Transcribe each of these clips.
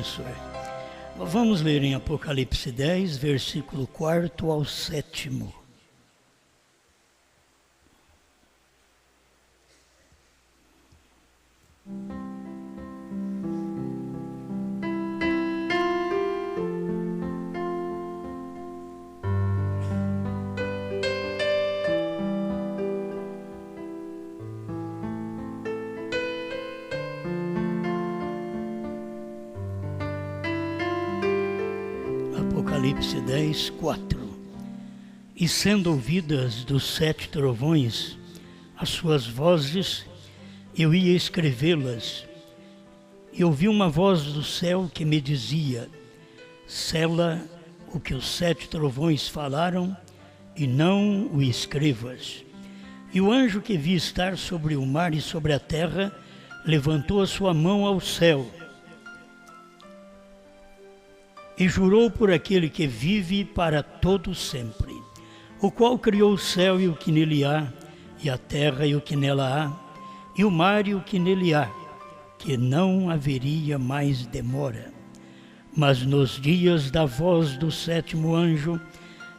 professor. Vamos ler em Apocalipse 10, versículo 4 ao 7. Apocalipse 10, 4. E sendo ouvidas dos 7 trovões as suas vozes, eu ia escrevê-las, e ouvi uma voz do céu que me dizia: sela o que os 7 trovões falaram, e não o escrevas. E o anjo que vi estar sobre o mar e sobre a terra levantou a sua mão ao céu, e jurou por aquele que vive para todo sempre, o qual criou o céu e o que nele há, e a terra e o que nela há, e o mar e o que nele há, que não haveria mais demora. Mas nos dias da voz do 7º anjo,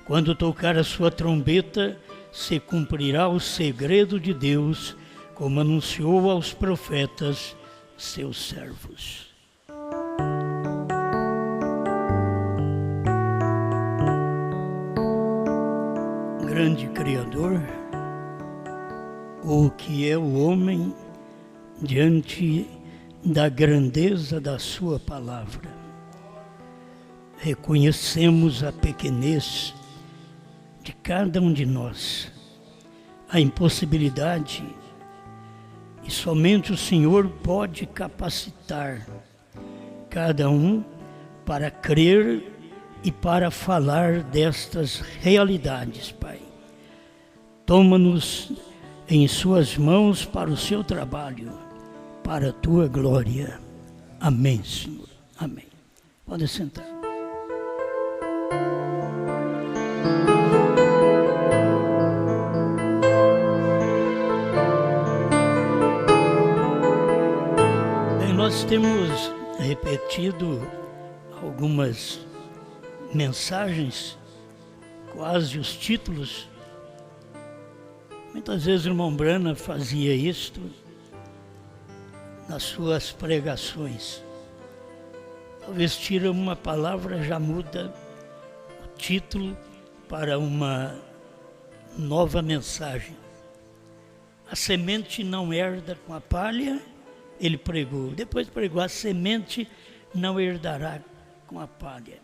quando tocar a sua trombeta, se cumprirá o segredo de Deus, como anunciou aos profetas, seus servos. Grande Criador, o que é o homem diante da grandeza da sua palavra? Reconhecemos a pequenez de cada um de nós, a impossibilidade, e somente o Senhor pode capacitar cada um para crer e para falar destas realidades, Pai. Toma-nos em suas mãos para o seu trabalho, para a tua glória. Amém, Senhor. Amém. Pode sentar. Bem, nós temos repetido algumas mensagens, quase os títulos. Muitas vezes o irmão Brana fazia isto nas suas pregações. Talvez tira uma palavra, já muda o título para uma nova mensagem. A semente não herda com a palha, ele pregou. Depois pregou: a semente não herdará com a palha.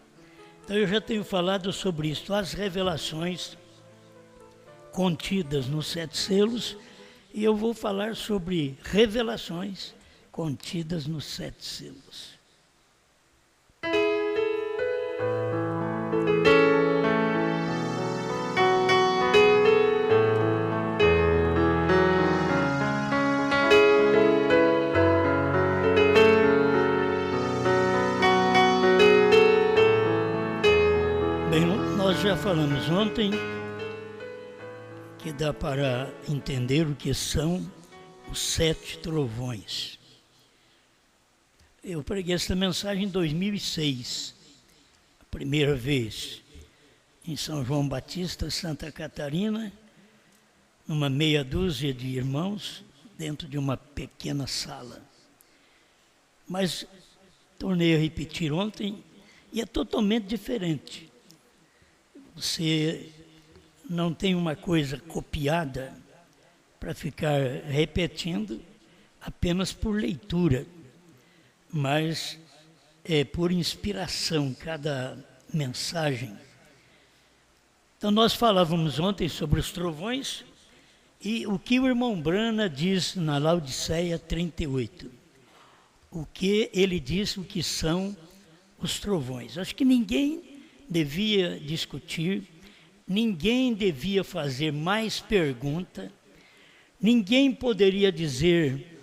Então eu já tenho falado sobre isso, as revelações contidas nos 7 selos, e eu vou falar sobre revelações contidas nos 7 selos. Bem, nós já falamos ontem que dá para entender o que são os 7 trovões. Eu preguei essa mensagem em 2006, a primeira vez, em São João Batista, Santa Catarina, numa meia dúzia de irmãos, dentro de uma pequena sala. Mas tornei a repetir ontem, e é totalmente diferente. Você não tem uma coisa copiada para ficar repetindo apenas por leitura, mas é por inspiração cada mensagem. Então nós falávamos ontem sobre os trovões e o que o irmão Brana diz na Laodiceia 38. O que ele diz, o que são os trovões. Acho que ninguém devia discutir, ninguém devia fazer mais pergunta, ninguém poderia dizer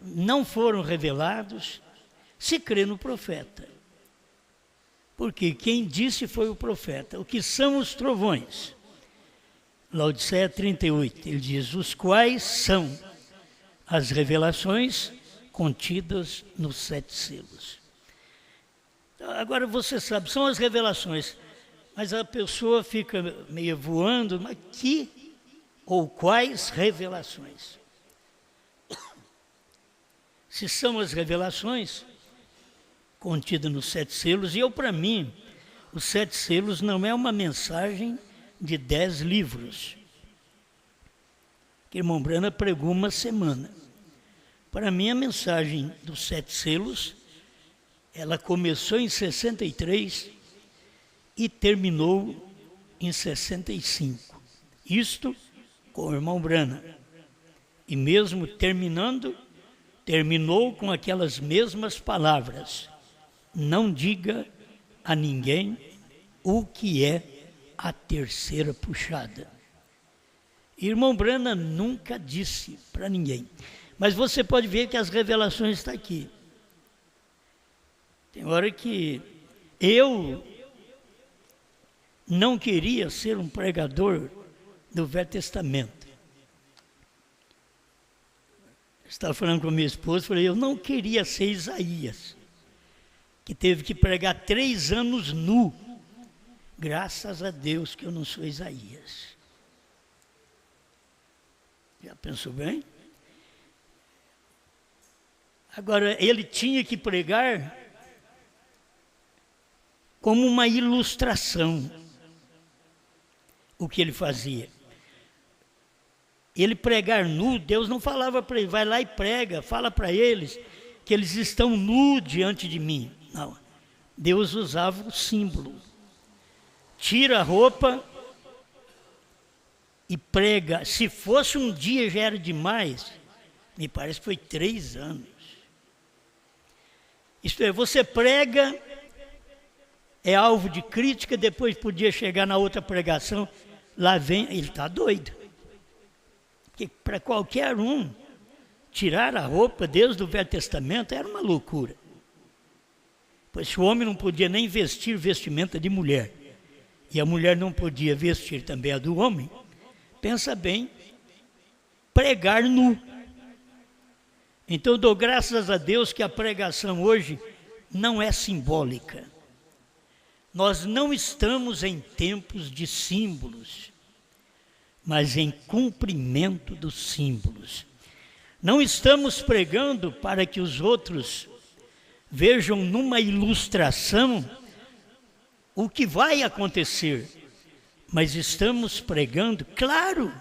não foram revelados, se crê no profeta. Porque quem disse foi o profeta. O que são os trovões? Laodiceia 38, ele diz: os quais são as revelações contidas nos 7 selos. Agora você sabe, são as revelações, mas a pessoa fica meio voando, mas que ou quais revelações? Se são as revelações contidas nos 7 selos, e para mim, os 7 selos não é uma mensagem de 10 livros, que irmão Brana pregou uma semana. Para mim, a mensagem dos 7 selos, ela começou em 63 e terminou em 65. Isto com o irmão Brana. E mesmo terminou com aquelas mesmas palavras: não diga a ninguém o que é a terceira puxada. Irmão Brana nunca disse para ninguém. Mas você pode ver que as revelações estão aqui. Tem hora que eu não queria ser um pregador do Velho Testamento. Estava falando com a minha esposa, falei, eu não queria ser Isaías, que teve que pregar 3 anos nu. Graças a Deus que eu não sou Isaías. Já pensou bem? Agora, ele tinha que pregar como uma ilustração o que ele fazia. Ele pregar nu, Deus não falava para ele, vai lá e prega, fala para eles que eles estão nu diante de mim. Não, Deus usava o símbolo. Tira a roupa e prega. Se fosse um dia já era demais, me parece que foi 3 anos. Isto é, você prega, é alvo de crítica, depois podia chegar na outra pregação, lá vem, ele está doido. Porque para qualquer um, tirar a roupa desde o Velho Testamento era uma loucura. Pois o homem não podia nem vestir vestimenta de mulher, e a mulher não podia vestir também a do homem, pensa bem, pregar nu. Então eu dou graças a Deus que a pregação hoje não é simbólica. Nós não estamos em tempos de símbolos, mas em cumprimento dos símbolos. Não estamos pregando para que os outros vejam numa ilustração o que vai acontecer, mas estamos pregando, claro,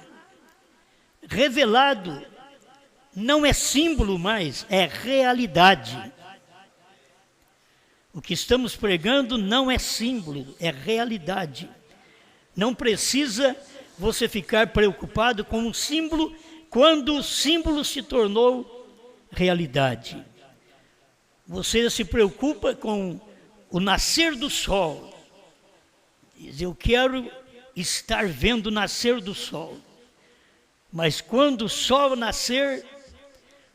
revelado. Não é símbolo mais, é realidade. O que estamos pregando não é símbolo, é realidade. Não precisa você ficar preocupado com um símbolo quando o símbolo se tornou realidade. Você se preocupa com o nascer do sol. Diz, eu quero estar vendo o nascer do sol. Mas quando o sol nascer,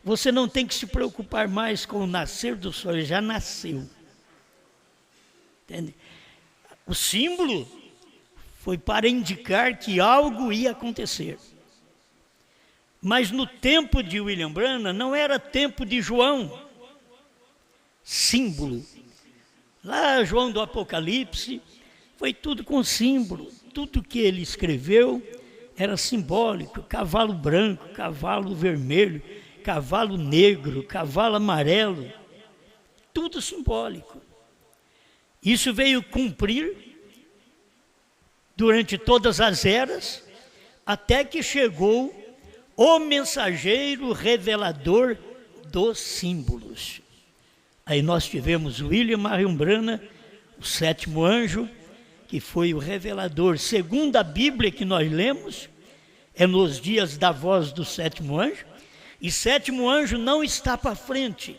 você não tem que se preocupar mais com o nascer do sol, ele já nasceu. Entende? O símbolo foi para indicar que algo ia acontecer. Mas no tempo de William Branham, não era tempo de João. Símbolo. Lá, João do Apocalipse, foi tudo com símbolo. Tudo que ele escreveu era simbólico. Cavalo branco, cavalo vermelho, cavalo negro, cavalo amarelo, tudo simbólico. Isso veio cumprir durante todas as eras, até que chegou o mensageiro revelador dos símbolos. Aí nós tivemos William Marion Branham, o 7º anjo, que foi o revelador. Segundo a Bíblia que nós lemos, é nos dias da voz do 7º anjo, e 7º anjo não está para frente.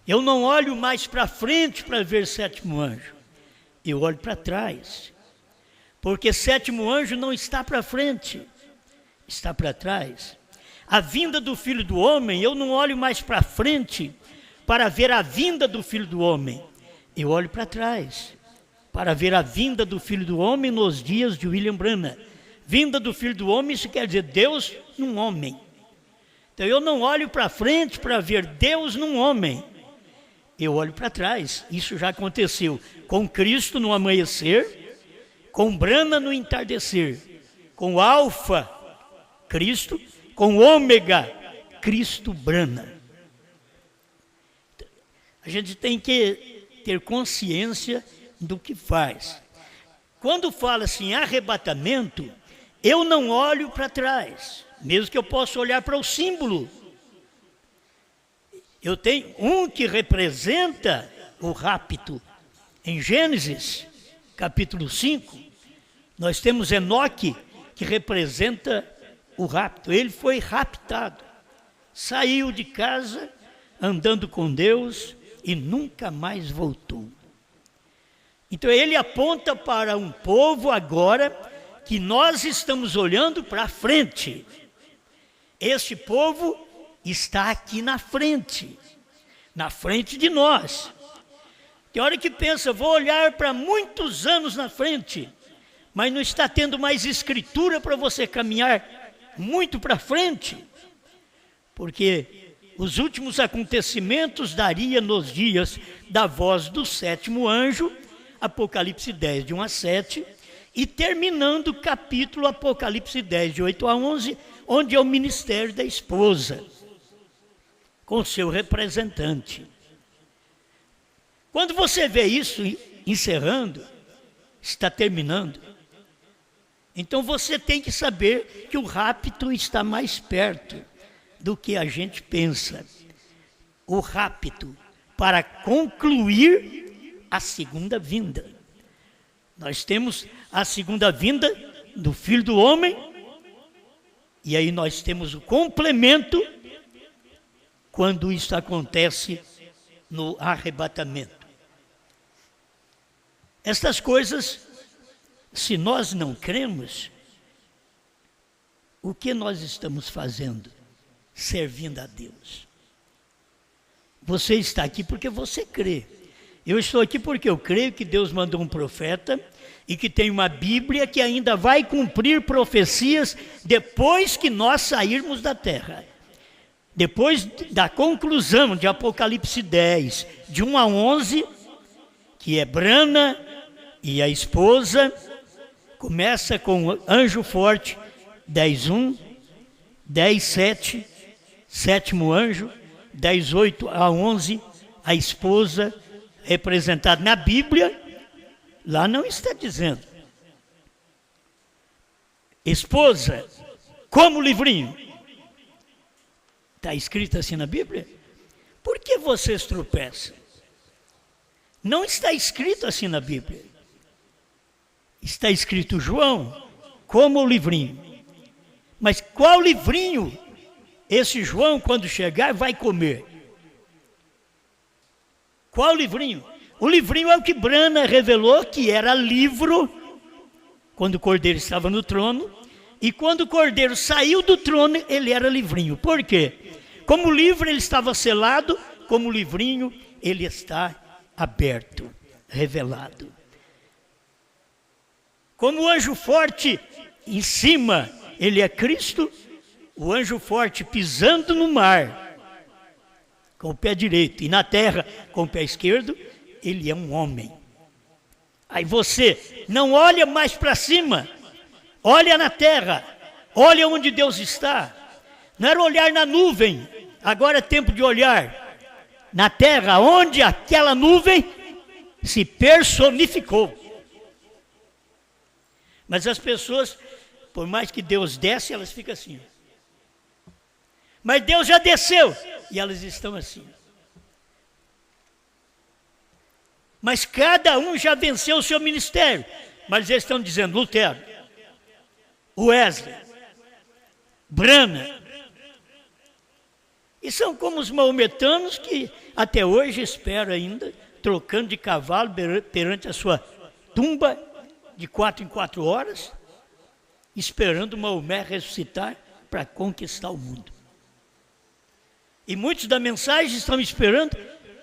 Eu não olho mais para frente para ver 7º anjo. Eu olho para trás. Porque 7º anjo não está para frente, está para trás. A vinda do Filho do Homem, eu não olho mais para frente para ver a vinda do Filho do Homem. Eu olho para trás para ver a vinda do Filho do Homem nos dias de William Branham. Vinda do Filho do Homem, isso quer dizer Deus num homem. Então eu não olho para frente para ver Deus num homem. eu olho para trás. Isso já aconteceu com Cristo no amanhecer, com Brana no entardecer, com Alfa, Cristo, com Ômega, Cristo Brana. A gente tem que ter consciência do que faz. Quando fala assim, arrebatamento, eu não olho para trás, mesmo que eu possa olhar para o símbolo. Eu tenho um que representa o rapto. Em Gênesis, capítulo 5, nós temos Enoque, que representa o rapto. Ele foi raptado, saiu de casa, andando com Deus, e nunca mais voltou. Então ele aponta para um povo agora que nós estamos olhando para frente. Este povo está aqui na frente de nós. Tem hora que pensa, vou olhar para muitos anos na frente, mas não está tendo mais escritura para você caminhar muito para frente, porque os últimos acontecimentos daria nos dias da voz do sétimo anjo, Apocalipse 10, de 1 a 7, e terminando o capítulo Apocalipse 10, de 8 a 11, onde é o ministério da esposa, com seu representante. Quando você vê isso encerrando, está terminando, então você tem que saber que o rapto está mais perto do que a gente pensa. O rapto para concluir a segunda vinda. Nós temos a segunda vinda do Filho do Homem, e aí nós temos o complemento quando isso acontece no arrebatamento. Estas coisas, se nós não cremos, o que nós estamos fazendo? Servindo a Deus. Você está aqui porque você crê. Eu estou aqui porque eu creio que Deus mandou um profeta e que tem uma Bíblia que ainda vai cumprir profecias depois que nós sairmos da terra. Depois da conclusão de Apocalipse 10, de 1 a 11, que é Brana e a esposa, começa com o anjo forte, 10:1, 10:7, sétimo anjo, 10:8 a 11, a esposa, representada na Bíblia, lá não está dizendo. Esposa, como livrinho. Está escrito assim na Bíblia? Por que vocês tropeçam? Não está escrito assim na Bíblia. Está escrito João, como o livrinho. Mas qual livrinho esse João, quando chegar, vai comer? Qual livrinho? O livrinho é o que Brana revelou que era livro, quando o Cordeiro estava no trono, e quando o Cordeiro saiu do trono, ele era livrinho. Por quê? Como livro ele estava selado, como livrinho ele está aberto, revelado. Como o anjo forte em cima, ele é Cristo, o anjo forte pisando no mar, com o pé direito, e na terra, com o pé esquerdo, ele é um homem. Aí você não olha mais para cima, olha na terra, olha onde Deus está. Não era olhar na nuvem, agora é tempo de olhar na terra, onde aquela nuvem se personificou. Mas as pessoas, por mais que Deus desce, elas ficam assim. Mas Deus já desceu, e elas estão assim. Mas cada um já venceu o seu ministério. Mas eles estão dizendo, Lutero, Wesley, Brana. E são como os maometanos que até hoje esperam ainda, trocando de cavalo perante a sua tumba de 4 em 4 horas, esperando Maomé ressuscitar para conquistar o mundo. E muitos da mensagem estão esperando.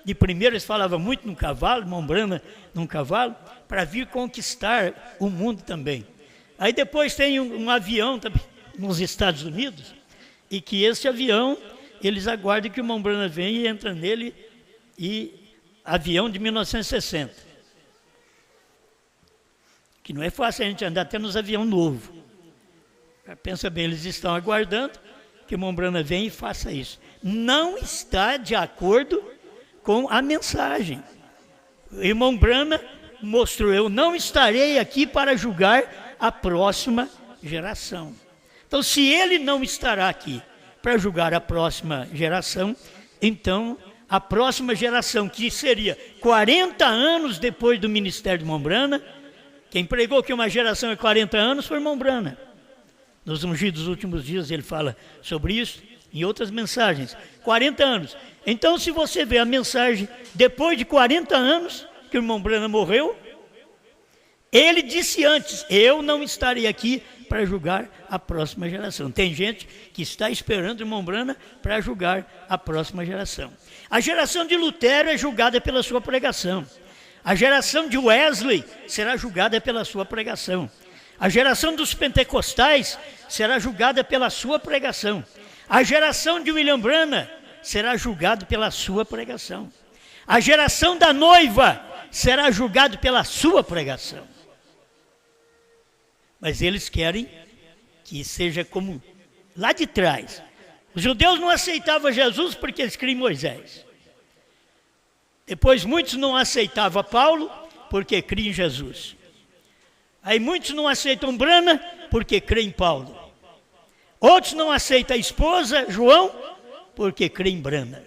De primeiro eles falavam muito num cavalo, irmão Brana num cavalo, para vir conquistar o mundo também. Aí depois tem um avião também nos Estados Unidos, e que esse avião, eles aguardam que o irmão Brana venha e entra nele e avião de 1960. Que não é fácil a gente andar até nos aviões novos. Pensa bem, eles estão aguardando que Mombrana venha e faça isso. Não está de acordo com a mensagem. O irmão Brana mostrou: eu não estarei aqui para julgar a próxima geração. Então, se ele não estará aqui para julgar a próxima geração, então a próxima geração, que seria 40 anos depois do ministério de Mombrana, quem pregou que uma geração é 40 anos foi Mombrana. Nos Ungidos dos Últimos Dias ele fala sobre isso, em outras mensagens. 40 anos. Então, se você vê a mensagem depois de 40 anos que o irmão Brana morreu, ele disse antes: eu não estarei aqui para julgar a próxima geração. Tem gente que está esperando o irmão Brana para julgar a próxima geração. A geração de Lutero é julgada pela sua pregação. A geração de Wesley será julgada pela sua pregação. A geração dos pentecostais será julgada pela sua pregação. A geração de William Branham será julgada pela sua pregação. A geração da noiva será julgada pela sua pregação. Mas eles querem que seja como lá de trás. Os judeus não aceitavam Jesus porque eles criam em Moisés. Depois muitos não aceitavam Paulo porque criam em Jesus. Aí muitos não aceitam Brana porque creem em Paulo. Outros não aceitam a esposa, João, porque creem em Brana.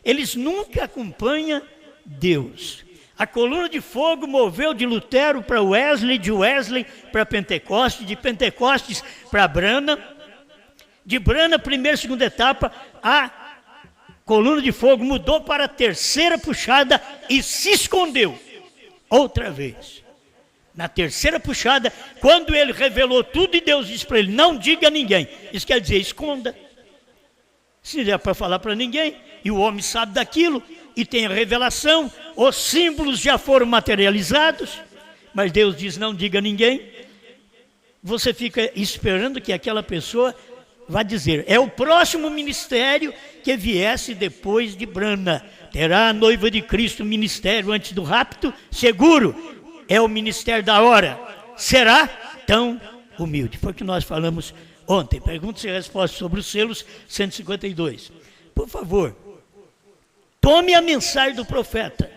Eles nunca acompanham Deus. A coluna de fogo moveu de Lutero para Wesley, de Wesley para Pentecostes, de Pentecostes para Brana. De Brana, primeira e segunda etapa, a coluna de fogo mudou para a terceira puxada e se escondeu outra vez. Na terceira puxada, quando ele revelou tudo e Deus disse para ele: não diga a ninguém. Isso quer dizer, esconda. Se der para falar para ninguém, e o homem sabe daquilo, e tem a revelação, os símbolos já foram materializados, mas Deus diz: não diga a ninguém. Você fica esperando que aquela pessoa vá dizer: é o próximo ministério que viesse depois de Brana. Terá a noiva de Cristo ministério antes do rapto? Seguro. É o ministério da hora. Será tão humilde? Foi o que nós falamos ontem. Perguntas e respostas sobre os selos 152. Por favor, tome a mensagem do profeta.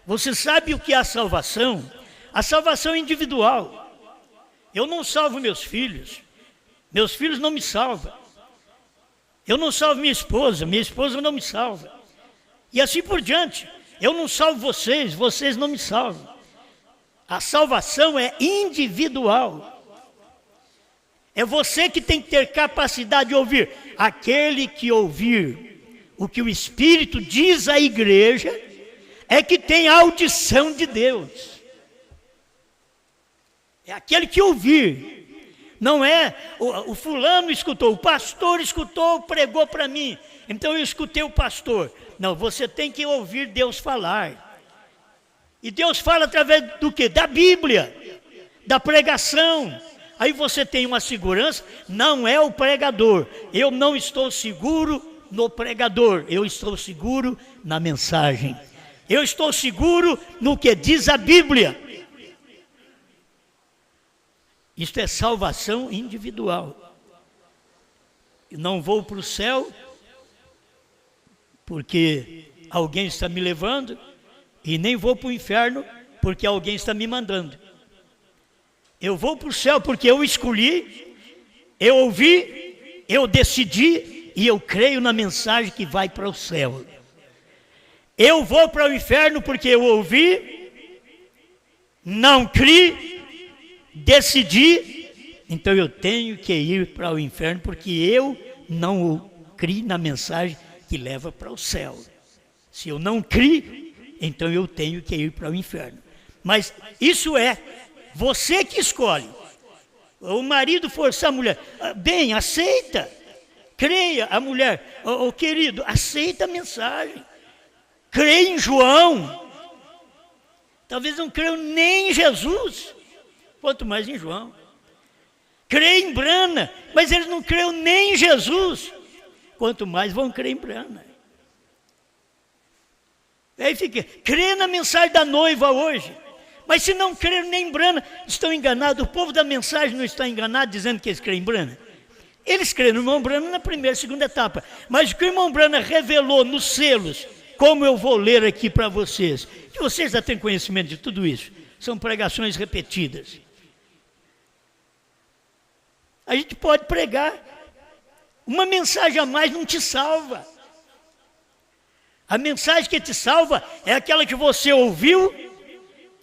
Você sabe o que é a salvação? A salvação é individual. Eu não salvo meus filhos não me salvam. Eu não salvo minha esposa não me salva. E assim por diante. Eu não salvo vocês não me salvam. A salvação é individual. É você que tem que ter capacidade de ouvir. Aquele que ouvir o que o Espírito diz à igreja é que tem a audição de Deus. É aquele que ouvir. Não é o fulano escutou, o pastor escutou, pregou para mim, então eu escutei o pastor. Não, você tem que ouvir Deus falar. E Deus fala através do quê? Da Bíblia, da pregação. Aí você tem uma segurança, não é o pregador. Eu não estou seguro no pregador, eu estou seguro na mensagem. Eu estou seguro no que diz a Bíblia. Isto é salvação individual. Eu não vou para o céu porque alguém está me levando, e nem vou para o inferno porque alguém está me mandando. Eu vou para o céu porque eu escolhi, eu ouvi, eu decidi e eu creio na mensagem que vai para o céu. Eu vou para o inferno porque eu ouvi, não criei, decidi, então eu tenho que ir para o inferno porque eu não criei na mensagem que leva para o céu. Se eu não criei, então eu tenho que ir para o inferno. Mas isso é você que escolhe. O marido forçar a mulher, bem, aceita, creia. A mulher, o querido, aceita a mensagem, creia em João. Talvez não creiam nem em Jesus, quanto mais em João. Creia em Brana, mas eles não creiam nem em Jesus, quanto mais vão crer em Brana. Aí fica, crê na mensagem da noiva hoje. Mas se não crer nem em Brana, estão enganados. O povo da mensagem não está enganado dizendo que eles creem em Brana. Eles creem no irmão Brana na primeira e segunda etapa. Mas o que o irmão Brana revelou nos selos, como eu vou ler aqui para vocês, que vocês já têm conhecimento de tudo isso, são pregações repetidas. A gente pode pregar, uma mensagem a mais não te salva. A mensagem que te salva é aquela que você ouviu,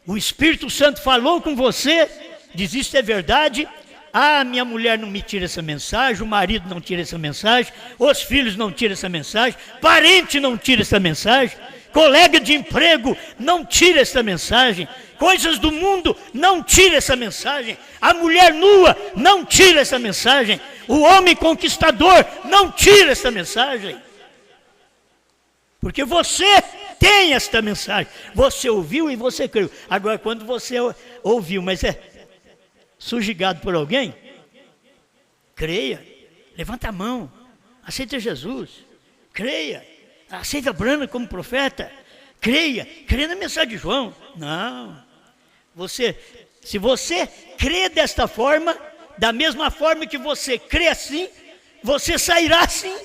o Espírito Santo falou com você, diz isso é verdade. Ah, minha mulher não me tira essa mensagem, o marido não tira essa mensagem, os filhos não tiram essa mensagem, parente não tira essa mensagem, colega de emprego não tira essa mensagem, coisas do mundo não tira essa mensagem, a mulher nua não tira essa mensagem, o homem conquistador não tira essa mensagem. Porque você tem esta mensagem, você ouviu e você creu. Agora, quando você ouviu, mas é sujigado por alguém, creia, levanta a mão, aceita Jesus, creia, aceita Brana como profeta, creia na mensagem de João. Não, se você crê desta forma, da mesma forma que você crê assim, você sairá assim.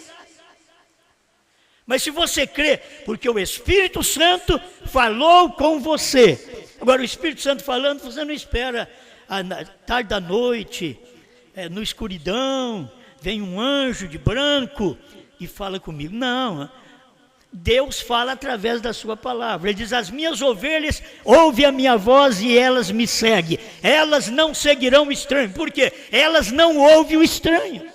Mas se você crê, porque o Espírito Santo falou com você. Agora o Espírito Santo falando, você não espera à tarde da noite, no escuridão, vem um anjo de branco e fala comigo. Não, Deus fala através da sua palavra. Ele diz, as minhas ovelhas ouvem a minha voz e elas me seguem. Elas não seguirão o estranho. Por quê? Elas não ouvem o estranho.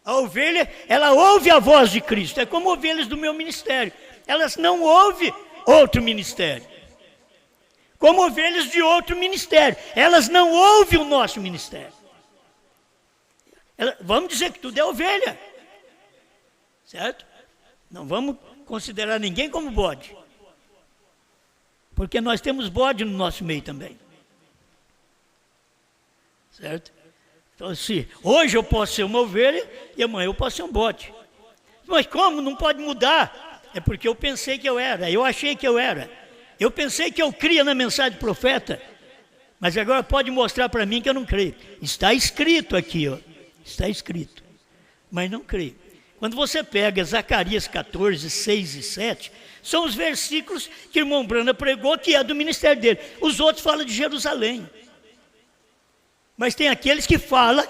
A ovelha, ela ouve a voz de Cristo. É como ovelhas do meu ministério. Elas não ouvem outro ministério. Como ovelhas de outro ministério. Elas não ouvem o nosso ministério. Vamos dizer que tudo é ovelha. Certo? Não vamos considerar ninguém como bode. Porque nós temos bode no nosso meio também. Certo? Então, se hoje eu posso ser uma ovelha e amanhã eu posso ser um bode. Mas como? Não pode mudar. É porque eu pensei que eu era, eu achei que eu era. Eu pensei que eu cria na mensagem do profeta. Mas agora pode mostrar para mim que eu não creio. Está escrito aqui, ó. Está escrito. Mas não creio. Quando você pega Zacarias 14, 6 e 7, são os versículos que o irmão Brana pregou, que é do ministério dele. Os outros falam de Jerusalém. Mas tem aqueles que falam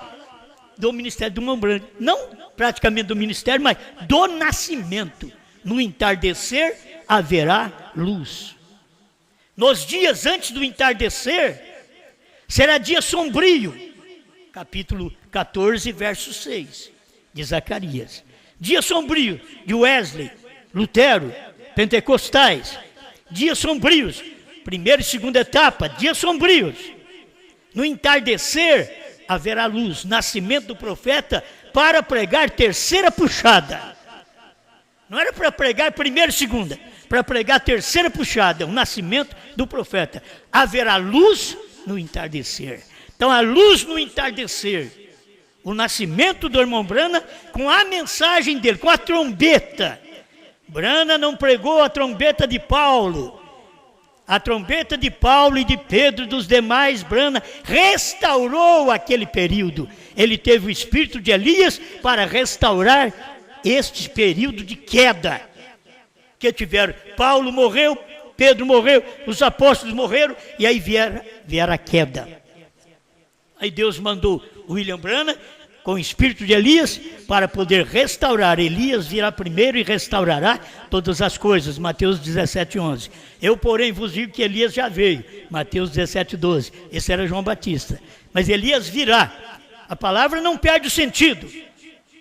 do ministério do irmão Brana. Não praticamente do ministério, mas do nascimento. No entardecer haverá luz. Nos dias antes do entardecer, será dia sombrio. Capítulo 14, verso 6, de Zacarias. Dia sombrio de Wesley, Lutero, pentecostais. Dias sombrios, primeira e segunda etapa, dias sombrios. No entardecer haverá luz, nascimento do profeta para pregar terceira puxada. Não era para pregar primeira e segunda, para pregar terceira puxada, o nascimento do profeta. Haverá luz no entardecer. Então a luz no entardecer, o nascimento do irmão Brana com a mensagem dele, com a trombeta. Brana não pregou a trombeta de Paulo. A trombeta de Paulo e de Pedro e dos demais, Brana restaurou aquele período. Ele teve o espírito de Elias para restaurar este período de queda. Que tiveram, Paulo morreu, Pedro morreu, os apóstolos morreram, e aí vieram a queda. Aí Deus mandou o William Brana com o espírito de Elias para poder restaurar. Elias virá primeiro e restaurará todas as coisas. Mateus 17:11. Eu, porém, vos digo que Elias já veio. Mateus 17:12. Esse era João Batista. Mas Elias virá. A palavra não perde o sentido.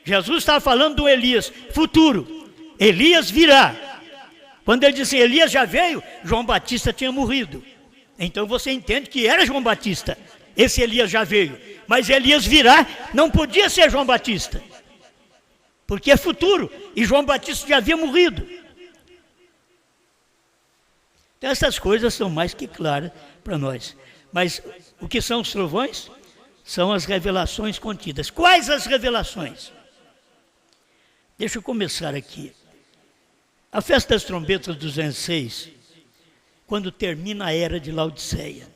Jesus estava falando do Elias futuro. Elias virá. Quando ele disse Elias já veio, João Batista tinha morrido. Então você entende que era João Batista. Esse Elias já veio. Mas Elias virá, não podia ser João Batista. Porque é futuro. E João Batista já havia morrido. Então essas coisas são mais que claras para nós. Mas o que são os trovões? São as revelações contidas. Quais as revelações? Deixa eu começar aqui. A festa das trombetas 206, quando termina a era de Laodiceia.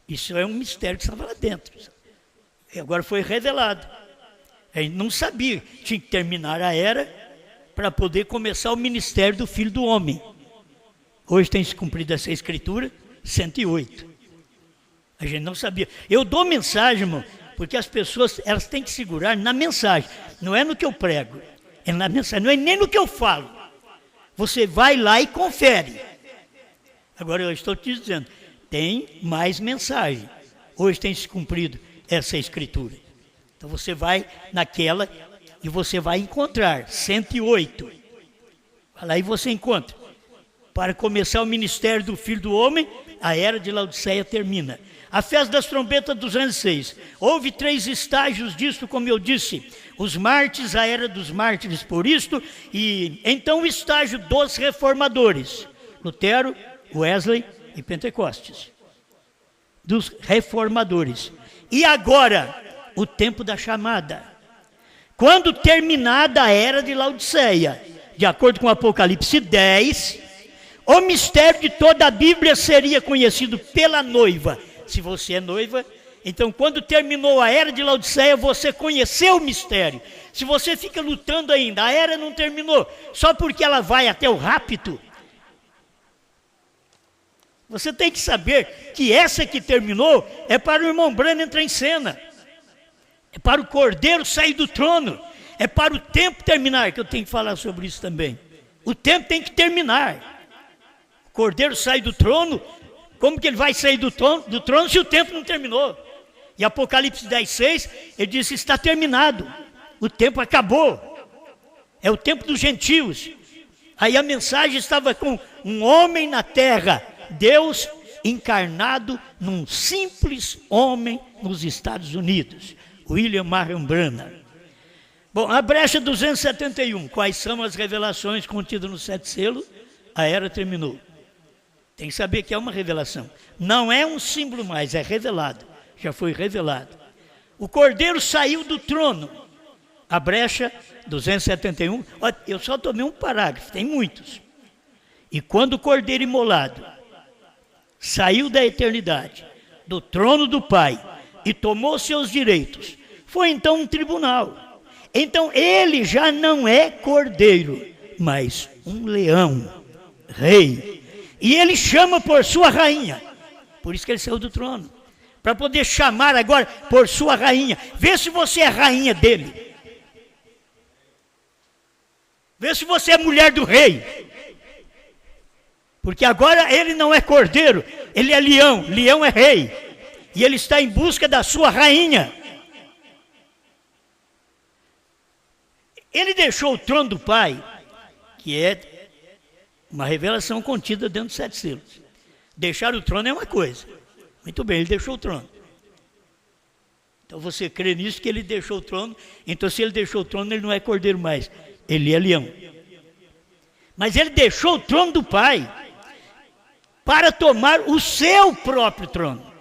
Isso é um mistério que estava lá dentro. E agora foi revelado. A gente não sabia, tinha que terminar a era para poder começar o ministério do Filho do Homem. Hoje tem se cumprido essa escritura, 108. A gente não sabia. Eu dou mensagem, irmão, porque as pessoas elas têm que segurar na mensagem. Não é no que eu prego, é na mensagem, não é nem no que eu falo. Você vai lá e confere. Agora eu estou te dizendo, tem mais mensagem. Hoje tem se cumprido essa escritura. Então você vai naquela e você vai encontrar 108. Vai lá e você encontra. Para começar o ministério do Filho do Homem, a era de Laodiceia termina. A festa das trombetas 206. Houve 3 estágios disso, como eu disse. Os mártires, a era dos mártires por isto, e então o estágio dos reformadores. Lutero, Wesley e Pentecostes. Dos reformadores. E agora, o tempo da chamada. Quando terminada a era de Laodiceia, de acordo com Apocalipse 10, o mistério de toda a Bíblia seria conhecido pela noiva. Se você é noiva, então quando terminou a era de Laodiceia, você conheceu o mistério. Se você fica lutando ainda, a era não terminou, só porque ela vai até o rapto, você tem que saber que essa que terminou é para o irmão Branham entrar em cena. É para o Cordeiro sair do trono. É para o tempo terminar, que eu tenho que falar sobre isso também. O tempo tem que terminar. O Cordeiro sai do trono. Como que ele vai sair do trono se o tempo não terminou? E Apocalipse 10:6, ele disse, está terminado. O tempo acabou. É o tempo dos gentios. Aí a mensagem estava com um homem na terra, Deus encarnado num simples homem nos Estados Unidos, William Marion Branham. Bom, a brecha 271, quais são as revelações contidas no 7 selos? A era terminou. Tem que saber que é uma revelação. Não é um símbolo mais, é revelado. Já foi revelado. O Cordeiro saiu do trono. A brecha 271, eu só tomei um parágrafo, tem muitos. E quando o Cordeiro imolado saiu da eternidade, do trono do Pai, e tomou seus direitos, foi então um tribunal. Então ele já não é cordeiro, mas um leão, rei. E ele chama por sua rainha. Por isso que ele saiu do trono. Para poder chamar agora por sua rainha. Vê se você é rainha dele. Vê se você é mulher do rei. Porque agora ele não é cordeiro, ele é leão. Leão é rei. E ele está em busca da sua rainha. Ele deixou o trono do Pai, que é uma revelação contida dentro dos 7 selos. Deixar o trono é uma coisa. Muito bem, ele deixou o trono. Então você crê nisso, que ele deixou o trono. Então se ele deixou o trono, ele não é cordeiro mais. Ele é leão. Mas ele deixou o trono do Pai para tomar o seu próprio trono.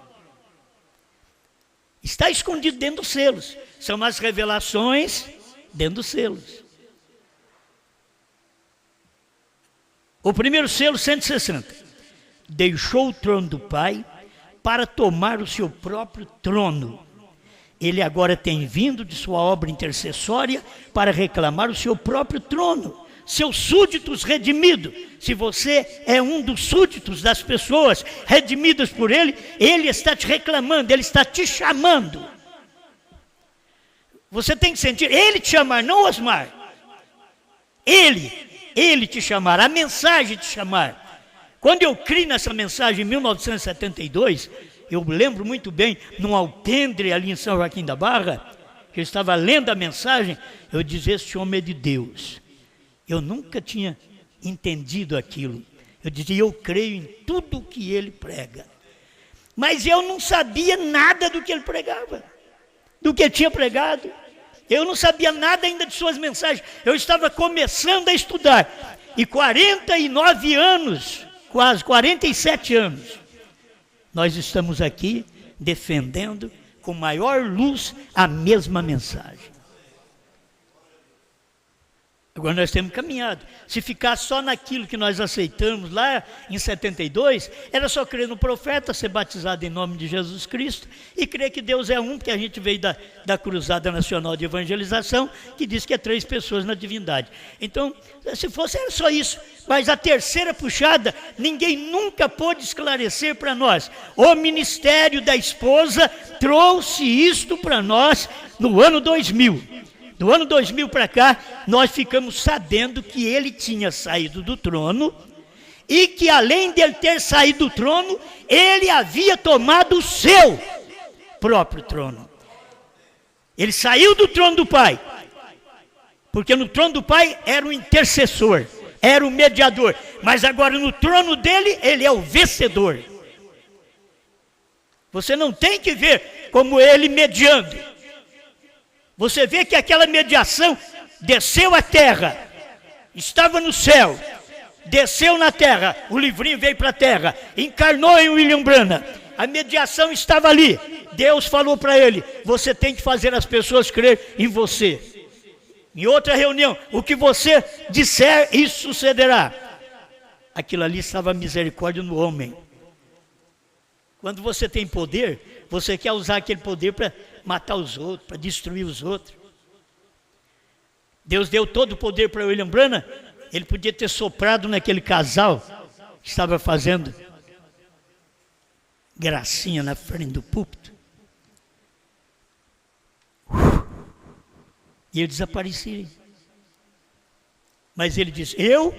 Está escondido dentro dos selos. São as revelações dentro dos selos. O primeiro selo, 160. Deixou o trono do Pai para tomar o seu próprio trono. Ele agora tem vindo de sua obra intercessória para reclamar o seu próprio trono. Seus súditos redimidos. Se você é um dos súditos das pessoas redimidas por ele, ele está te reclamando, ele está te chamando. Você tem que sentir, ele te chamar, não Osmar. Ele te chamar, a mensagem te chamar. Quando eu criei nessa mensagem em 1972, eu lembro muito bem, num alpendre ali em São Joaquim da Barra, que eu estava lendo a mensagem, eu dizia, esse homem é de Deus. Eu nunca tinha entendido aquilo. Eu dizia, eu creio em tudo que ele prega. Mas eu não sabia nada do que ele pregava, do que ele tinha pregado. Eu não sabia nada ainda de suas mensagens. Eu estava começando a estudar. E 49 anos, quase 47 anos, nós estamos aqui defendendo com maior luz a mesma mensagem. Agora nós temos caminhado. Se ficar só naquilo que nós aceitamos lá em 72, era só crer no profeta, ser batizado em nome de Jesus Cristo e crer que Deus é um, porque a gente veio da Cruzada Nacional de Evangelização, que diz que é 3 pessoas na divindade. Então, se fosse, era só isso. Mas a terceira puxada, ninguém nunca pôde esclarecer para nós. O ministério da esposa trouxe isto para nós no ano 2000. Do ano 2000 para cá, nós ficamos sabendo que ele tinha saído do trono e que além de ele ter saído do trono, ele havia tomado o seu próprio trono. Ele saiu do trono do Pai, porque no trono do Pai era o intercessor, era o mediador, mas agora no trono dele, ele é o vencedor. Você não tem que ver como ele mediando. Você vê que aquela mediação desceu à terra, estava no céu, desceu na terra, o livrinho veio para a terra, encarnou em William Branham, a mediação estava ali, Deus falou para ele, você tem que fazer as pessoas crer em você. Em outra reunião, o que você disser, isso sucederá. Aquilo ali estava a misericórdia no homem. Quando você tem poder, você quer usar aquele poder para matar os outros, para destruir os outros. Deus deu todo o poder para William Branham, ele podia ter soprado naquele casal que estava fazendo gracinha na frente do púlpito. E ele desaparecia. Mas ele disse, eu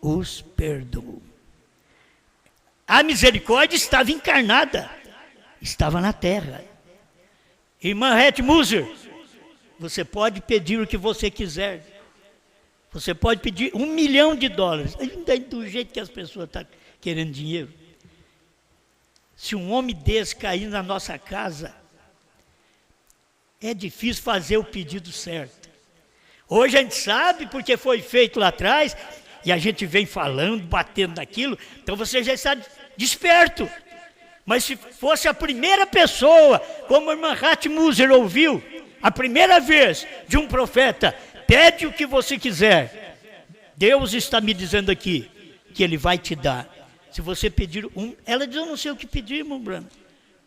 os perdoo. A misericórdia estava encarnada, estava na terra. Irmã Hetty Muser, você pode pedir o que você quiser. Você pode pedir $1 milhão. Do jeito que as pessoas estão querendo dinheiro. Se um homem desse cair na nossa casa, é difícil fazer o pedido certo. Hoje a gente sabe porque foi feito lá atrás, e a gente vem falando, batendo naquilo, então você já está desperto. Mas se fosse a primeira pessoa, como a irmã Hetty Muser ouviu, a primeira vez de um profeta, pede o que você quiser. Deus está me dizendo aqui, que Ele vai te dar. Se você pedir ela diz, eu não sei o que pedir, irmão Branham.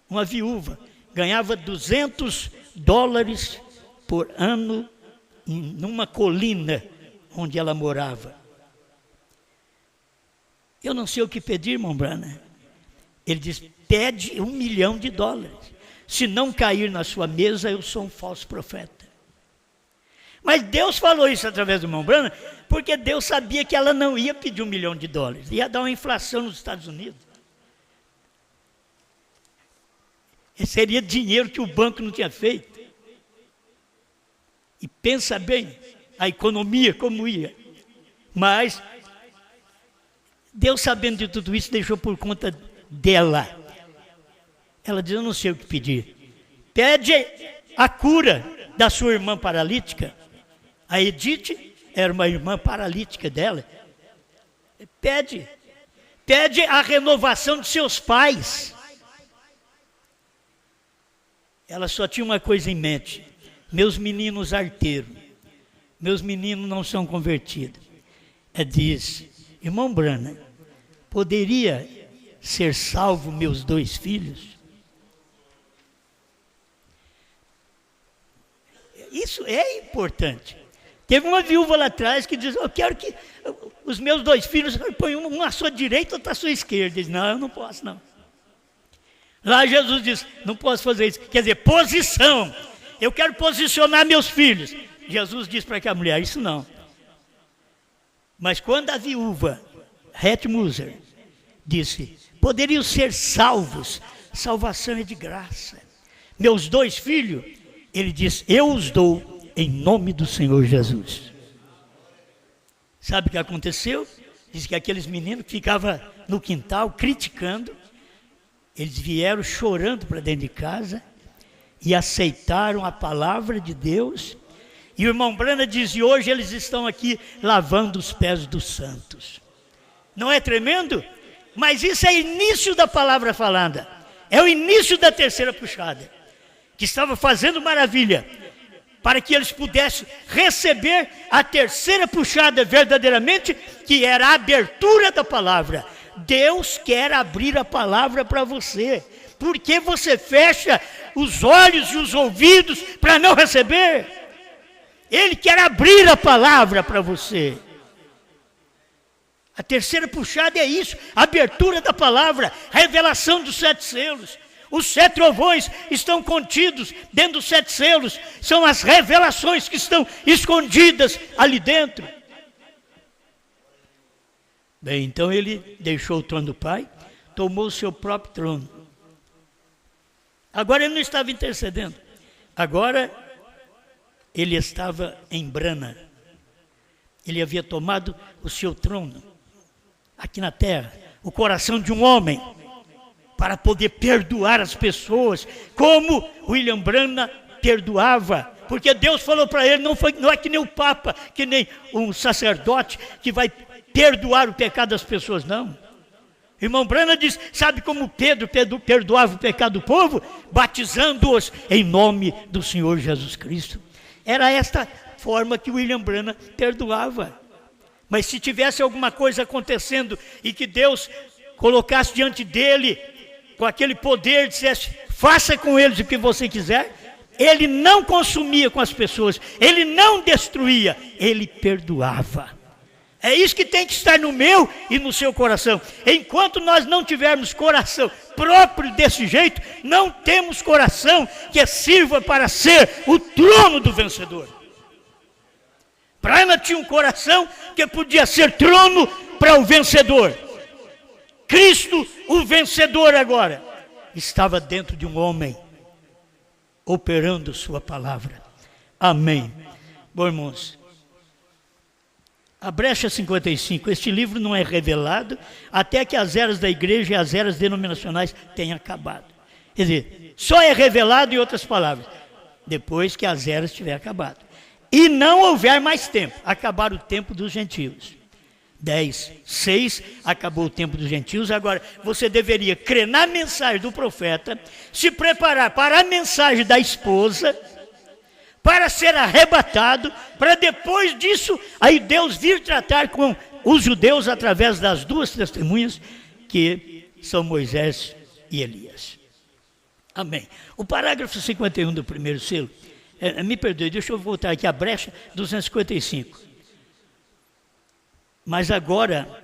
Uma viúva, ganhava $200 por ano, numa colina onde ela morava. Eu não sei o que pedir, irmão Branham. Ele diz, pede $1 milhão. Se não cair na sua mesa, eu sou um falso profeta. Mas Deus falou isso através do irmão Branham, porque Deus sabia que ela não ia pedir $1 milhão. Ia dar uma inflação nos Estados Unidos. E seria dinheiro que o banco não tinha feito. E pensa bem, a economia como ia. Mas Deus, sabendo de tudo isso, deixou por conta dela. Ela diz, eu não sei o que pedir. Pede a cura da sua irmã paralítica. A Edith era uma irmã paralítica dela. Pede a renovação de seus pais. Ela só tinha uma coisa em mente. Meus meninos arteiros, meus meninos não são convertidos. Ela diz, irmão Branham, poderia ser salvo meus 2 filhos? Isso é importante. Teve uma viúva lá atrás que diz, eu quero que os meus 2 filhos ponham um à sua direita e outro à sua esquerda. Diz, não, eu não posso não. Lá Jesus diz, não posso fazer isso. Quer dizer, posição. Eu quero posicionar meus filhos. Jesus diz para aquela mulher, isso não. Mas quando a viúva, Hetty Muser, disse, poderiam ser salvos, salvação é de graça. Meus 2 filhos, ele disse, eu os dou em nome do Senhor Jesus. Sabe o que aconteceu? Diz que aqueles meninos que ficavam no quintal criticando, eles vieram chorando para dentro de casa e aceitaram a palavra de Deus. E o irmão Branham diz, e hoje eles estão aqui lavando os pés dos santos. Não é tremendo? Mas isso é o início da palavra falada. É o início da terceira puxada, que estava fazendo maravilha. para que eles pudessem receber a terceira puxada verdadeiramente, que era a abertura da palavra. Deus quer abrir a palavra para você. Por que você fecha os olhos e os ouvidos para não receber? Ele quer abrir a palavra para você. A terceira puxada é isso, a abertura da palavra, a revelação dos 7 selos. Os 7 trovões estão contidos dentro dos 7 selos, são as revelações que estão escondidas ali dentro. Bem, então ele deixou o trono do Pai, tomou o seu próprio trono. Agora ele não estava intercedendo, agora ele estava em Brana. Ele havia tomado o seu trono aqui na terra, o coração de um homem, para poder perdoar as pessoas, como William Branham perdoava, porque Deus falou para ele, não é que nem o Papa, que nem um sacerdote que vai perdoar o pecado das pessoas, não. Irmão Branham diz, sabe como Pedro perdoava o pecado do povo? Batizando-os em nome do Senhor Jesus Cristo. Era esta forma que William Branham perdoava. Mas se tivesse alguma coisa acontecendo e que Deus colocasse diante dele, com aquele poder, dissesse, faça com eles o que você quiser, ele não consumia com as pessoas, ele não destruía, ele perdoava. É isso que tem que estar no meu e no seu coração. Enquanto nós não tivermos coração próprio desse jeito, não temos coração que sirva para ser o trono do vencedor. Branham tinha um coração que podia ser trono para o vencedor. Cristo, o vencedor agora, estava dentro de um homem, operando sua palavra. Amém. Bom, irmãos, a brecha 55, este livro não é revelado até que as eras da igreja e as eras denominacionais tenham acabado. Quer dizer, só é revelado, em outras palavras, depois que as eras tiverem acabado. E não houver mais tempo, acabar o tempo dos gentios. 10:6, acabou o tempo dos gentios. Agora, você deveria crer na mensagem do profeta, se preparar para a mensagem da esposa, para ser arrebatado, para depois disso, aí Deus vir tratar com os judeus através das 2 testemunhas, que são Moisés e Elias. Amém. O parágrafo 51 do primeiro selo, me perdoe, deixa eu voltar aqui, a brecha 255. Mas agora,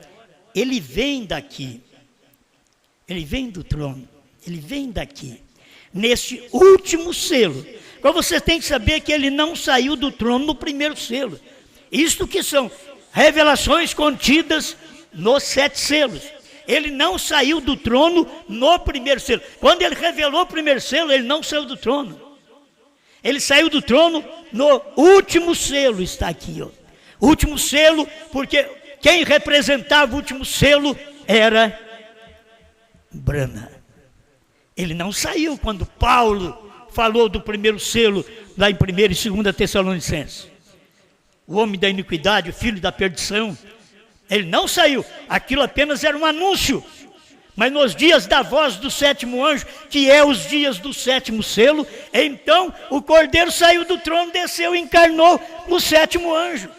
ele vem daqui, ele vem do trono, ele vem daqui, nesse último selo. Agora você tem que saber que ele não saiu do trono no primeiro selo. Isto que são revelações contidas nos 7 selos. Ele não saiu do trono no primeiro selo. Quando ele revelou o primeiro selo, ele não saiu do trono. Ele saiu do trono no último selo, está aqui, ó. Último selo, porque quem representava o último selo era Branham. Ele não saiu quando Paulo falou do primeiro selo, lá em 1ª e 2ª Tessalonicenses. O homem da iniquidade, o filho da perdição. Ele não saiu, aquilo apenas era um anúncio. Mas nos dias da voz do 7º anjo, que é os dias do 7º selo, então o Cordeiro saiu do trono, desceu e encarnou no 7º anjo.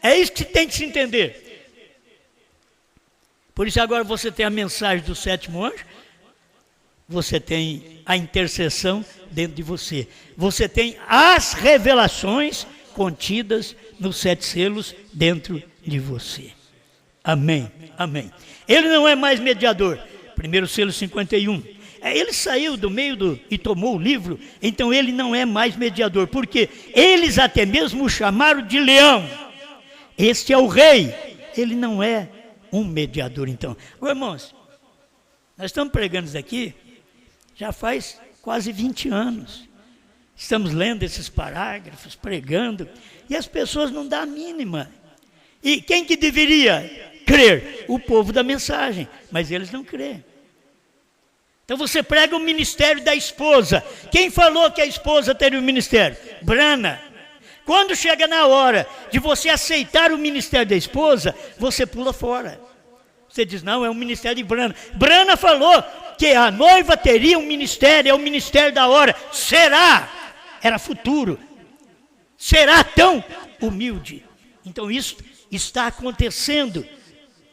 É isso que tem que se entender. Por isso agora você tem a mensagem do 7º anjo, você tem a intercessão dentro de você. Você tem as revelações contidas nos 7 selos dentro de você. Amém, amém. Ele não é mais mediador. Primeiro selo 51. Ele saiu do meio e tomou o livro, então ele não é mais mediador. Porque eles até mesmo o chamaram de leão. Este é o rei. Ele não é um mediador, então. Agora, irmãos, nós estamos pregando isso aqui já faz quase 20 anos. Estamos lendo esses parágrafos, pregando, e as pessoas não dão a mínima. E quem que deveria crer? O povo da mensagem, mas eles não creem. Então você prega o ministério da esposa. Quem falou que a esposa teria o ministério? Branham. Quando chega na hora de você aceitar o ministério da esposa, você pula fora. Você diz, não, é um ministério de Branham. Branham falou que a noiva teria um ministério, é o ministério da hora. Será? Era futuro. será tão humilde. Então isso está acontecendo.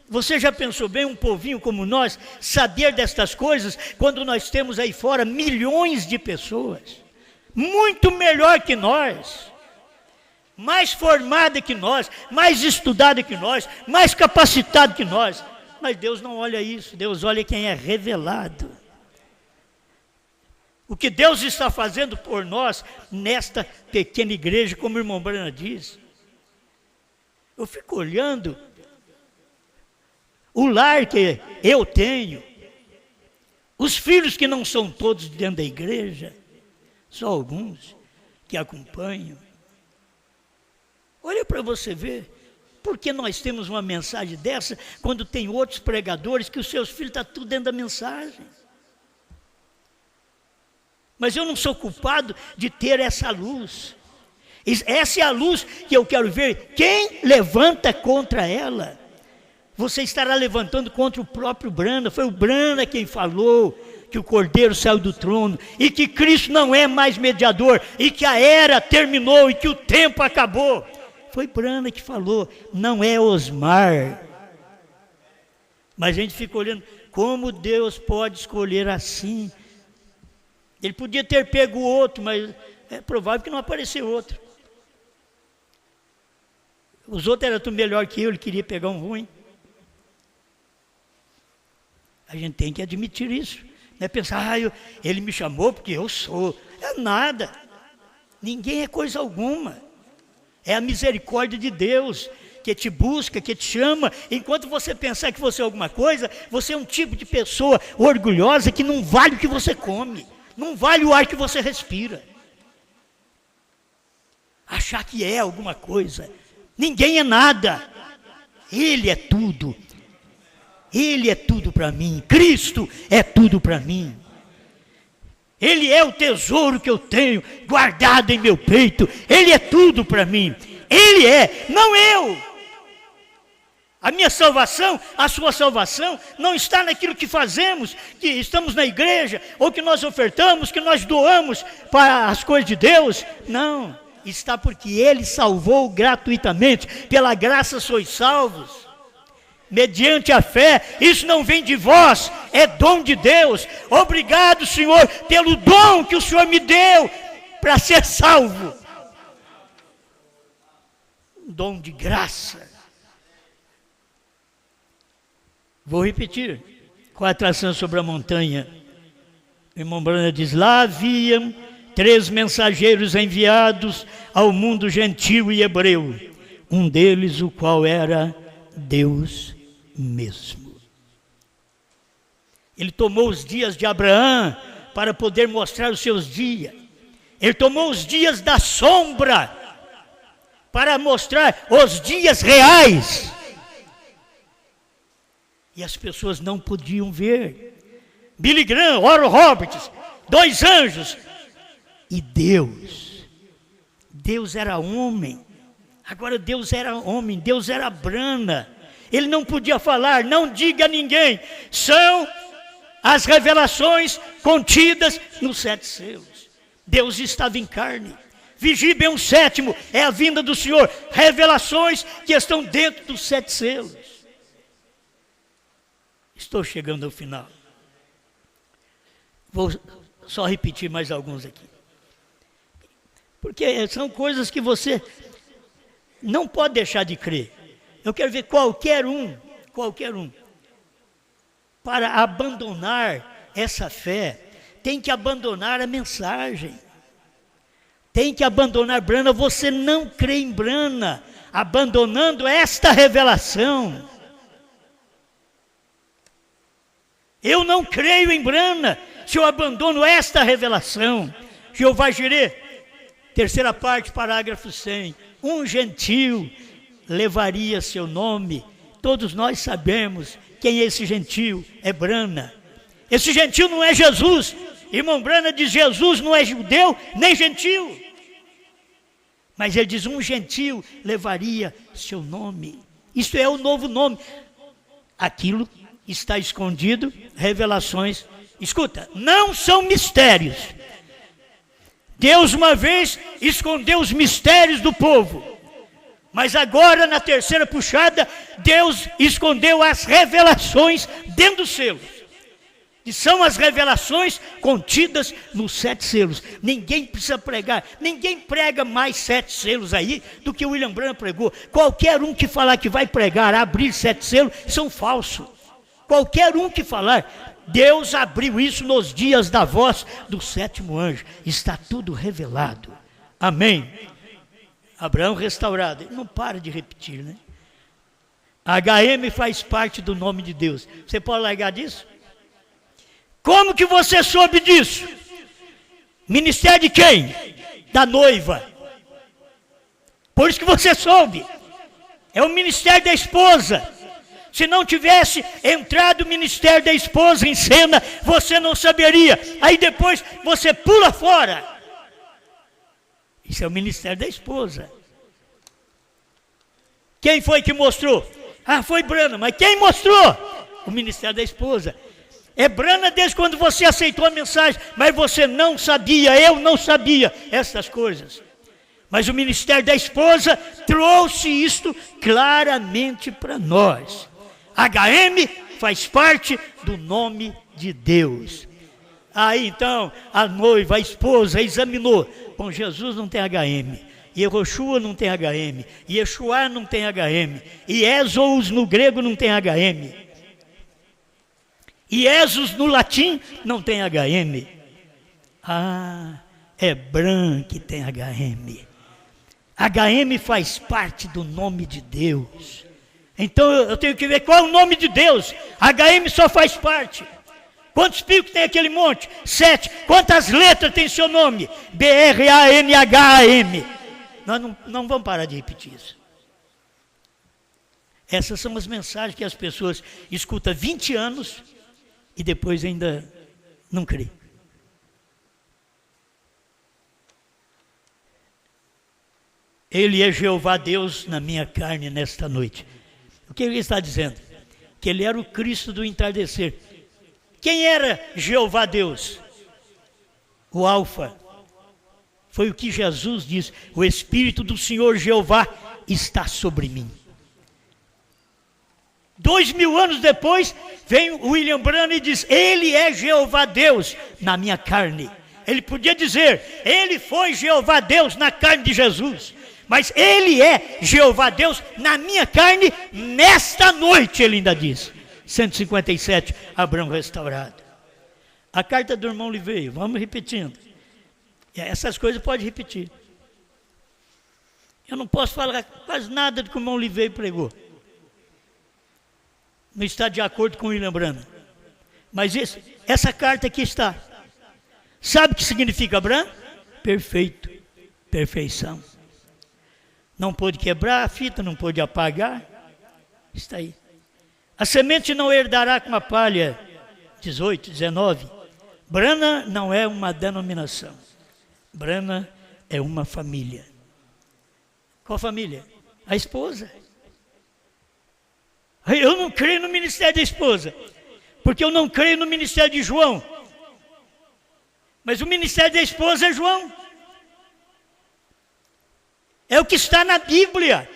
Você já pensou bem, um povinho como nós, saber destas coisas, quando nós temos aí fora milhões de pessoas, muito melhor que nós, mais formada que nós, mais estudada que nós, mais capacitado que nós. Mas Deus não olha isso, Deus olha quem é revelado. O que Deus está fazendo por nós nesta pequena igreja, como o irmão Brana diz. Eu fico olhando o lar que eu tenho, os filhos que não são todos dentro da igreja, só alguns que acompanham. Olha para você ver, por que nós temos uma mensagem dessa, quando tem outros pregadores que os seus filhos estão tudo dentro da mensagem. Mas eu não sou culpado de ter essa luz. Essa é a luz que eu quero ver. Quem levanta contra ela? Você estará levantando contra o próprio Brana. Foi o Brana quem falou que o Cordeiro saiu do trono e que Cristo não é mais mediador e que a era terminou e que o tempo acabou. Foi Brana que falou, não é Osmar. Mas a gente fica olhando, como Deus pode escolher assim? Ele podia ter pego outro, mas é provável que não apareceu outro. Os outros eram tudo melhor que eu, ele queria pegar um ruim. A gente tem que admitir isso. Não é pensar, ele me chamou porque eu sou. É nada. Ninguém é coisa alguma. É a misericórdia de Deus que te busca, que te chama. Enquanto você pensar que você é alguma coisa, você é um tipo de pessoa orgulhosa que não vale o que você come. Não vale o ar que você respira. Achar que é alguma coisa. Ninguém é nada. Ele é tudo. Ele é tudo para mim. Cristo é tudo para mim. Ele é o tesouro que eu tenho guardado em meu peito. Ele é tudo para mim. Ele é, não eu. A minha salvação, a sua salvação, não está naquilo que fazemos, que estamos na igreja, ou que nós ofertamos, que nós doamos para as coisas de Deus. Não, está porque Ele salvou gratuitamente. Pela graça sois salvos. Mediante a fé, isso não vem de vós, é dom de Deus. Obrigado, Senhor, pelo dom que o Senhor me deu para ser salvo. Um dom de graça. Vou repetir, com a atração sobre a montanha. O irmão Brana diz, lá haviam 3 mensageiros enviados ao mundo gentil e hebreu. Um deles, o qual era Deus mesmo. Ele tomou os dias de Abraão para poder mostrar os seus dias. Ele tomou os dias da sombra para mostrar os dias reais. E as pessoas não podiam ver. Billy Graham, Oral Roberts, 2 anjos. E Deus. Deus era homem. Agora Deus era homem, Deus era Brana. Ele não podia falar, não diga a ninguém. São as revelações contidas nos 7 selos. Deus estava em carne. Vigie bem o 7º, é a vinda do Senhor. Revelações que estão dentro dos 7 selos. Estou chegando ao final. Vou só repetir mais alguns aqui. Porque são coisas que você não pode deixar de crer. Eu quero ver qualquer um, para abandonar essa fé, tem que abandonar a mensagem. Tem que abandonar Brana. Você não crê em Brana, abandonando esta revelação. Eu não creio em Brana, se eu abandono esta revelação. Jeová Jireh, 3ª parte, parágrafo 100. Um gentil levaria seu nome. Todos nós sabemos quem é esse gentil, é Brana. Esse gentil não é Jesus. Irmão Brana diz, Jesus não é judeu, nem gentil. Mas ele diz, um gentil levaria seu nome. Isso é o novo nome. Aquilo está escondido, revelações. Escuta, não são mistérios. Deus uma vez escondeu os mistérios do povo, mas agora na terceira puxada, Deus escondeu as revelações dentro dos selos. E são as revelações contidas nos 7 selos. Ninguém precisa pregar, ninguém prega mais 7 selos aí do que o William Branham pregou. Qualquer um que falar que vai pregar, abrir 7 selos, são falsos. Qualquer um que falar, Deus abriu isso nos dias da voz do 7º anjo. Está tudo revelado. Amém. Abraão restaurado. Ele não para de repetir, né? HM faz parte do nome de Deus. Você pode largar disso? Como que você soube disso? Ministério de quem? Da noiva. Por isso que você soube. É o ministério da esposa. Se não tivesse entrado o ministério da esposa em cena, você não saberia. Aí depois você pula fora. Isso é o ministério da esposa. Quem foi que mostrou? Ah, foi Branham. Mas quem mostrou? O ministério da esposa. É Branham desde quando você aceitou a mensagem, mas você não sabia, eu não sabia essas coisas. Mas o ministério da esposa trouxe isto claramente para nós. HM faz parte do nome de Deus. Aí então a noiva, a esposa examinou. Bom, Jesus não tem HM. Yehoshua não tem HM. Yeshua não tem HM. Iesous no grego não tem HM. Iesus no latim não tem HM. Ah, é Bran que tem HM. HM faz parte do nome de Deus. Então eu tenho que ver qual é o nome de Deus. HM só faz parte. Quantos picos tem aquele monte? 7. Quantas letras tem seu nome? BRANHAM. Nós não vamos parar de repetir isso. Essas são as mensagens que as pessoas escutam 20 anos e depois ainda não crê. Ele é Jeová Deus na minha carne nesta noite. O que ele está dizendo? Que ele era o Cristo do entardecer. Quem era Jeová Deus? O Alfa. Foi o que Jesus disse: o Espírito do Senhor Jeová está sobre mim. 2000 anos depois, vem o William Branham e diz: ele é Jeová Deus na minha carne. Ele podia dizer: ele foi Jeová Deus na carne de Jesus. Mas ele é Jeová Deus na minha carne nesta noite, ele ainda diz. 157, Abraão restaurado. A carta do irmão Liveio, vamos repetindo. Essas coisas pode repetir. Eu não posso falar quase nada do que o irmão Liveio pregou. Não está de acordo com o William Branham. Mas essa carta aqui está. Sabe o que significa Branham? Perfeito, perfeição. Não pôde quebrar a fita, não pôde apagar. Está aí. A semente não herdará com a palha. 18, 19. Branham não é uma denominação. Branham é uma família. Qual família? A esposa. Eu não creio no ministério da esposa, porque eu não creio no ministério de João. Mas o ministério da esposa é João. É o que está na Bíblia.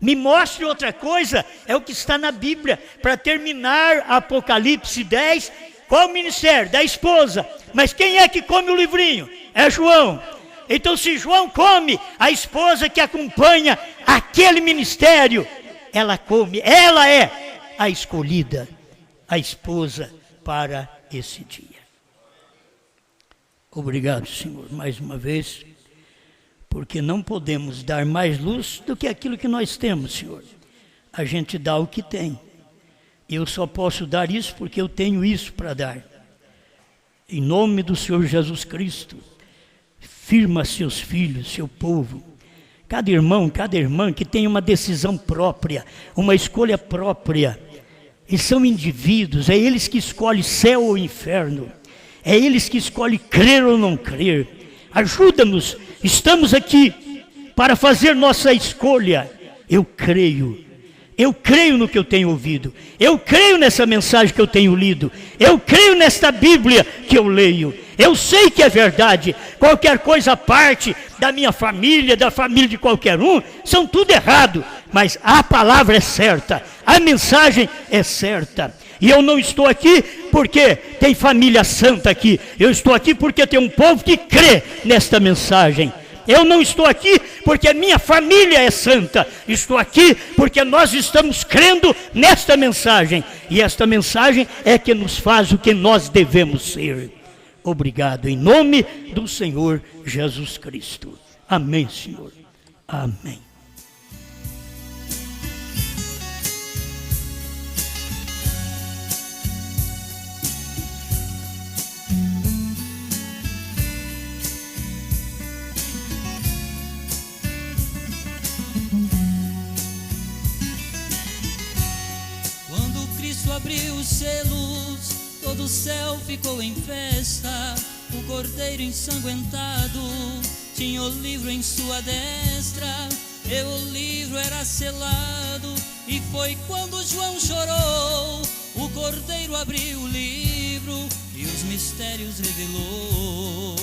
Me mostre outra coisa, é o que está na Bíblia. Para terminar Apocalipse 10, qual o ministério? Da esposa. Mas quem é que come o livrinho? É João. Então se João come, a esposa que acompanha aquele ministério, ela come, ela é a escolhida, a esposa para esse dia. Obrigado, Senhor, mais uma vez, porque não podemos dar mais luz do que aquilo que nós temos, Senhor. A gente dá o que tem. Eu só posso dar isso porque eu tenho isso para dar. Em nome do Senhor Jesus Cristo, firma seus filhos, seu povo. Cada irmão, cada irmã que tem uma decisão própria, uma escolha própria. E são indivíduos, é eles que escolhem céu ou inferno. É eles que escolhem crer ou não crer. Ajuda-nos, estamos aqui para fazer nossa escolha. Eu creio Eu creio no que eu tenho ouvido, eu creio nessa mensagem que eu tenho lido, eu creio nesta Bíblia que eu leio, eu sei que é verdade. Qualquer coisa à parte da minha família, da família de qualquer um, são tudo errado, mas a palavra é certa, a mensagem é certa. E eu não estou aqui porque tem família santa aqui, eu estou aqui porque tem um povo que crê nesta mensagem. Eu não estou aqui porque a minha família é santa, estou aqui porque nós estamos crendo nesta mensagem, e esta mensagem é que nos faz o que nós devemos ser. Obrigado, em nome do Senhor Jesus Cristo. Amém, Senhor. Amém. Abriu os selos, todo o céu ficou em festa. O cordeiro ensanguentado tinha o livro em sua destra, e o livro era selado. E foi quando João chorou, o cordeiro abriu o livro e os mistérios revelou.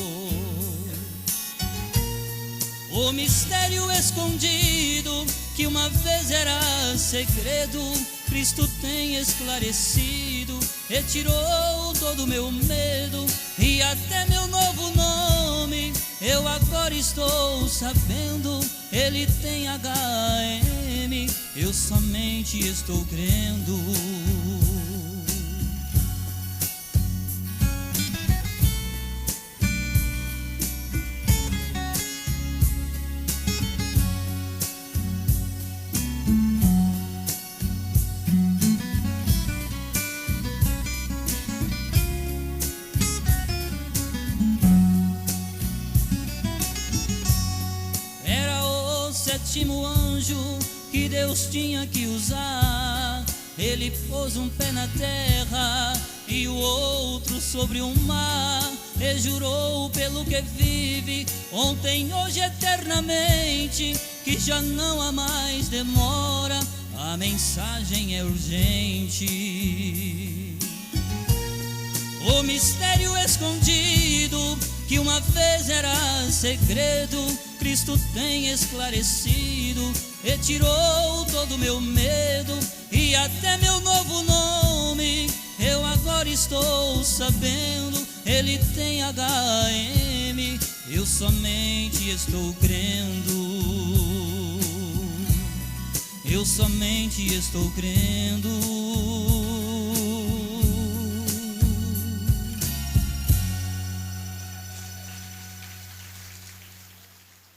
O mistério escondido, que uma vez era segredo, Cristo tem esclarecido, retirou todo o meu medo e até meu novo nome. Eu agora estou sabendo, ele tem HM, eu somente estou crendo. Sétimo anjo que Deus tinha que usar, ele pôs um pé na terra e o outro sobre o mar, e jurou pelo que vive, ontem, hoje, eternamente, que já não há mais demora, a mensagem é urgente. O mistério escondido, que uma vez era segredo, Cristo tem esclarecido, retirou todo o meu medo e até meu novo nome. Eu agora estou sabendo, ele tem HM, eu somente estou crendo. Eu somente estou crendo.